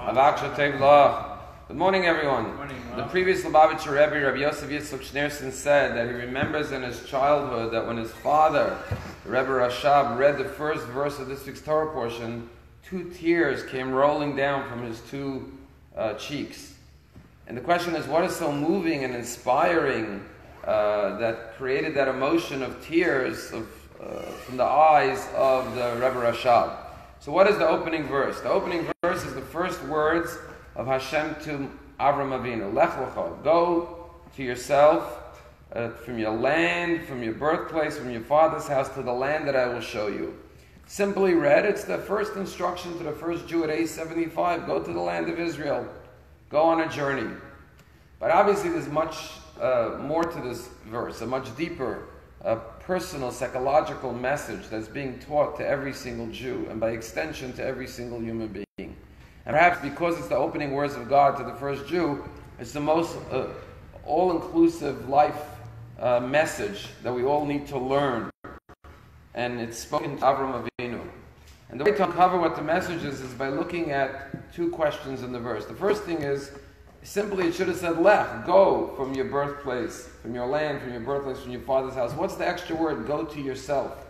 Good morning, everyone. Good morning, the previous Lubavitcher Rabbi Yosef Yitzchak Schneerson said that he remembers in his childhood that when his father, the Rebbe Rashab, read the first verse of this week's Torah portion, 2 tears came rolling down from his 2 cheeks. And the question is, what is so moving and inspiring that created that emotion of tears from the eyes of the Rebbe Rashab? So what is the opening verse? The opening verse is the first words of Hashem to Avram Avinu. Lech-Lecha, go to yourself from your land, from your birthplace, from your father's house to the land that I will show you. Simply read, it's the first instruction to the first Jew at age 75. Go to the land of Israel. Go on a journey. But obviously there's much more to this verse, a much deeper personal, psychological message that's being taught to every single Jew, and by extension to every single human being. And perhaps because it's the opening words of God to the first Jew, it's the most all-inclusive life message that we all need to learn. And it's spoken to Avram Avinu. And the way to uncover what the message is by looking at 2 questions in the verse. The first thing is, simply it should have said, Lech, go from your birthplace, from your land, from your birthplace, from your father's house. What's the extra word? Go to yourself.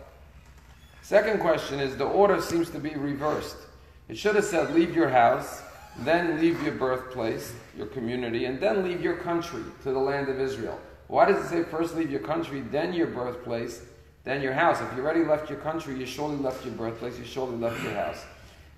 Second question is, the order seems to be reversed. It should have said, leave your house, then leave your birthplace, your community, and then leave your country to the land of Israel. Why does it say first leave your country, then your birthplace, then your house? If you already left your country, you surely left your birthplace, you surely left your house.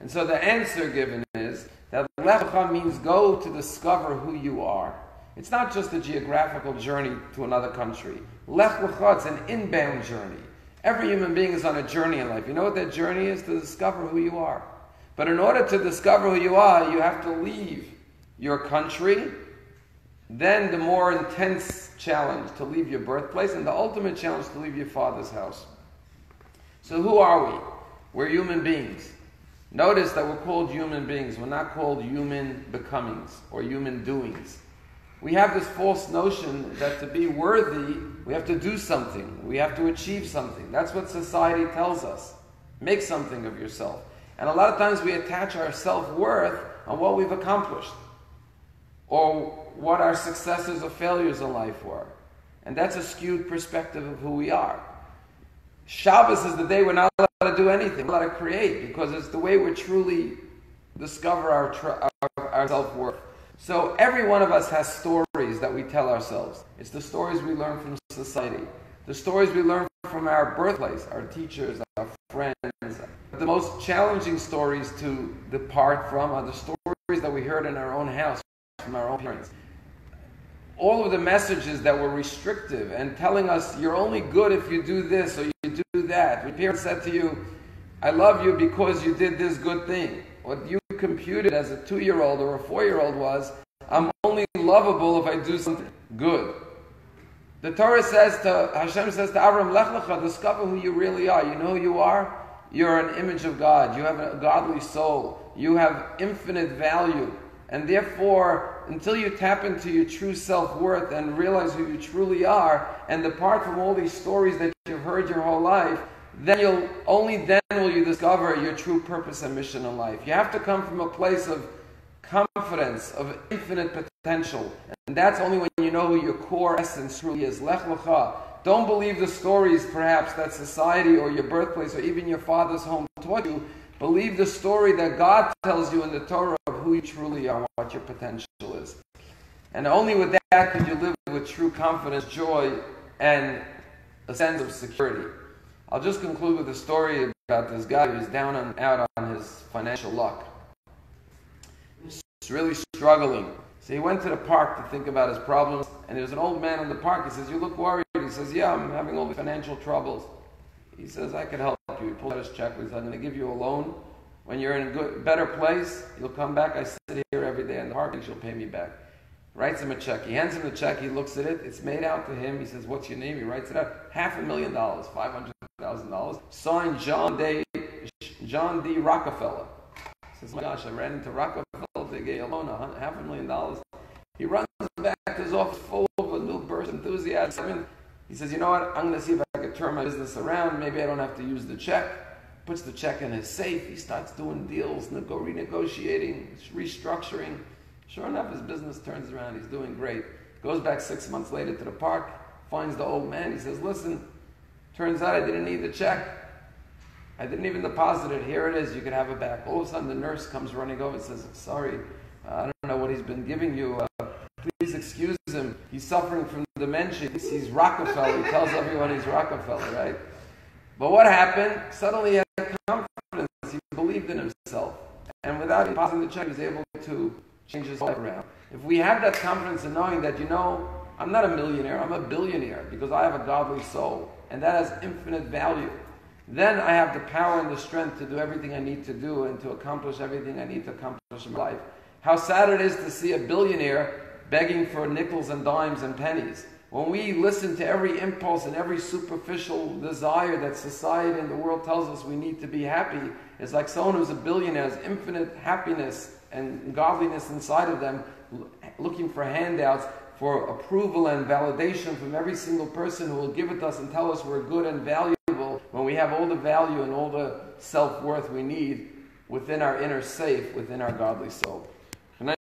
And so the answer given is that Lech-Lecha means go to discover who you are. It's not just a geographical journey to another country. Lech-Lecha, it's an inbound journey. Every human being is on a journey in life. You know what that journey is? To discover who you are. But in order to discover who you are, you have to leave your country, then the more intense challenge to leave your birthplace, and the ultimate challenge to leave your father's house. So who are we? We're human beings. Notice that we're called human beings. We're not called human becomings or human doings. We have this false notion that to be worthy, we have to do something. We have to achieve something. That's what society tells us. Make something of yourself. And a lot of times we attach our self-worth on what we've accomplished or what our successes or failures in life were. And that's a skewed perspective of who we are. Shabbos is the day we're not allowed to do anything, we're allowed to create, because it's the way we truly discover our self-worth. So every one of us has stories that we tell ourselves. It's the stories we learn from society, the stories we learn from our birthplace, our teachers, our friends. The most challenging stories to depart from are the stories that we heard in our own house, from our own parents. All of the messages that were restrictive and telling us you're only good if you do this or you do that. Your parents said to you, I love you because you did this good thing. What you computed as a 2-year-old or a 4-year-old was, I'm only lovable if I do something good. The Torah says Hashem says to Avram, Lech-Lecha, discover who you really are. You know who you are? You're an image of God. You have a godly soul. You have infinite value. And therefore, until you tap into your true self-worth and realize who you truly are, and depart from all these stories that you've heard your whole life, then only then will you discover your true purpose and mission in life. You have to come from a place of confidence, of infinite potential. And that's only when you know who your core essence truly is. Lech-Lecha. Don't believe the stories, perhaps, that society or your birthplace or even your father's home taught you. Believe the story that God tells you in the Torah of who you truly are, what your potential is. And only with that could you live with true confidence, joy, and a sense of security. I'll just conclude with a story about this guy who's down and out on his financial luck. He's really struggling. So he went to the park to think about his problems, and there's an old man in the park. He says, you look worried. He says, yeah, I'm having all the financial troubles. He says, I can help you. He pulls out his check. He says, I'm going to give you a loan. When you're in a better place, you'll come back. I sit here every day in the park, and you'll pay me back. Writes him a check. He hands him the check. He looks at it. It's made out to him. He says, what's your name? He writes it out. $500,000, $500,000. Signed John D. Rockefeller. He says, oh my gosh, I ran into Rockefeller. They gave a loan, $500,000. He runs back to his office full of a new burst of enthusiasm. He says, you know what? I'm going to see if I can turn my business around. Maybe I don't have to use the check. puts the check in his safe, he starts doing deals, renegotiating, restructuring. Sure enough, his business turns around, he's doing great. Goes back 6 months later to the park, finds the old man, he says, listen, turns out I didn't need the check. I didn't even deposit it, here it is, you can have it back. All of a sudden the nurse comes running over and says, sorry, I don't know what he's been giving you. Please excuse him. He's suffering from dementia. He's Rockefeller. He tells everyone he's Rockefeller, right? But what happened? Suddenly he had confidence. He believed in himself. And without depositing the check, he was able to change his life around. If we have that confidence in knowing that, I'm not a millionaire, I'm a billionaire because I have a godly soul. And that has infinite value. Then I have the power and the strength to do everything I need to do and to accomplish everything I need to accomplish in life. How sad it is to see a billionaire begging for nickels and dimes and pennies. When we listen to every impulse and every superficial desire that society and the world tells us we need to be happy, it's like someone who's a billionaire has infinite happiness and godliness inside of them, looking for handouts, for approval and validation from every single person who will give it to us and tell us we're good and valuable, when we have all the value and all the self-worth we need within our inner safe, within our godly soul.